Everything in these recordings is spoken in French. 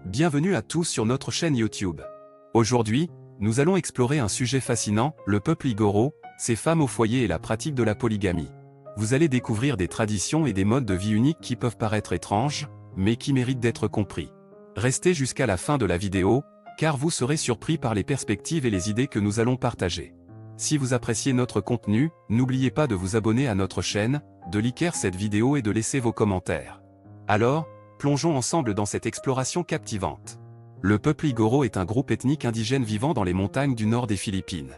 Bienvenue à tous sur notre chaîne YouTube. Aujourd'hui, nous allons explorer un sujet fascinant, le peuple Igorot, ses femmes au foyer et la pratique de la polygamie. Vous allez découvrir des traditions et des modes de vie uniques qui peuvent paraître étranges, mais qui méritent d'être compris. Restez jusqu'à la fin de la vidéo, car vous serez surpris par les perspectives et les idées que nous allons partager. Si vous appréciez notre contenu, n'oubliez pas de vous abonner à notre chaîne, de liker cette vidéo et de laisser vos commentaires. Alors, plongeons ensemble dans cette exploration captivante. Le peuple Igorot est un groupe ethnique indigène vivant dans les montagnes du nord des Philippines.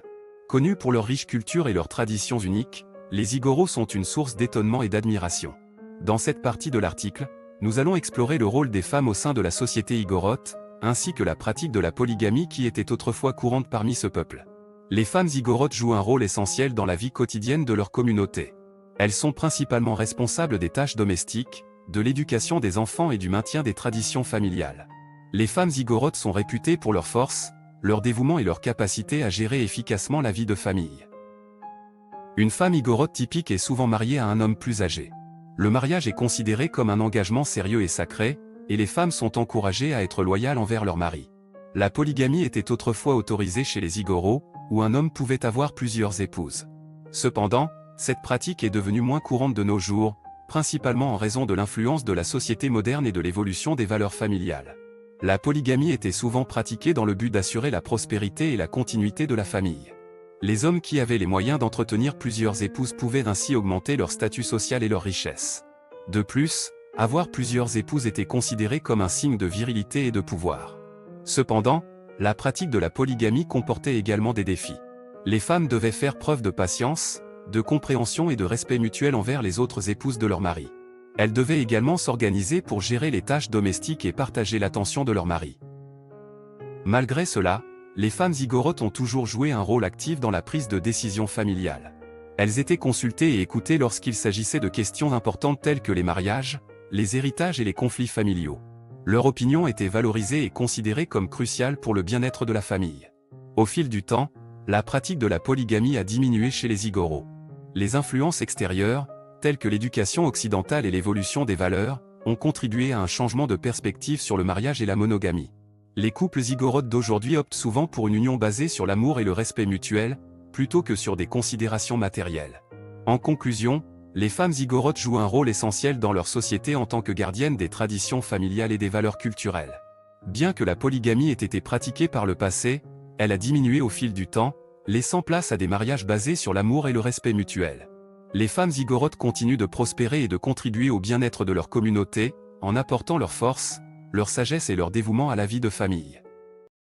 Connus pour leur riche culture et leurs traditions uniques, les Igorot sont une source d'étonnement et d'admiration. Dans cette partie de l'article, nous allons explorer le rôle des femmes au sein de la société igorote, ainsi que la pratique de la polygamie qui était autrefois courante parmi ce peuple. Les femmes igorotes jouent un rôle essentiel dans la vie quotidienne de leur communauté. Elles sont principalement responsables des tâches domestiques, de l'éducation des enfants et du maintien des traditions familiales. Les femmes igorotes sont réputées pour leur force, leur dévouement et leur capacité à gérer efficacement la vie de famille. Une femme igorote typique est souvent mariée à un homme plus âgé. Le mariage est considéré comme un engagement sérieux et sacré, et les femmes sont encouragées à être loyales envers leur mari. La polygamie était autrefois autorisée chez les Igorots, où un homme pouvait avoir plusieurs épouses. Cependant, cette pratique est devenue moins courante de nos jours, principalement en raison de l'influence de la société moderne et de l'évolution des valeurs familiales. La polygamie était souvent pratiquée dans le but d'assurer la prospérité et la continuité de la famille. Les hommes qui avaient les moyens d'entretenir plusieurs épouses pouvaient ainsi augmenter leur statut social et leur richesse. De plus, avoir plusieurs épouses était considéré comme un signe de virilité et de pouvoir. Cependant, la pratique de la polygamie comportait également des défis. Les femmes devaient faire preuve de patience, de compréhension et de respect mutuel envers les autres épouses de leur mari. Elles devaient également s'organiser pour gérer les tâches domestiques et partager l'attention de leur mari. Malgré cela, les femmes igorotes ont toujours joué un rôle actif dans la prise de décision familiale. Elles étaient consultées et écoutées lorsqu'il s'agissait de questions importantes telles que les mariages, les héritages et les conflits familiaux. Leur opinion était valorisée et considérée comme cruciale pour le bien-être de la famille. Au fil du temps, la pratique de la polygamie a diminué chez les Igorots. Les influences extérieures, telles que l'éducation occidentale et l'évolution des valeurs, ont contribué à un changement de perspective sur le mariage et la monogamie. Les couples igorotes d'aujourd'hui optent souvent pour une union basée sur l'amour et le respect mutuel, plutôt que sur des considérations matérielles. En conclusion, les femmes igorotes jouent un rôle essentiel dans leur société en tant que gardiennes des traditions familiales et des valeurs culturelles. Bien que la polygamie ait été pratiquée par le passé, elle a diminué au fil du temps, laissant place à des mariages basés sur l'amour et le respect mutuel. Les femmes igorotes continuent de prospérer et de contribuer au bien-être de leur communauté, en apportant leur force, leur sagesse et leur dévouement à la vie de famille.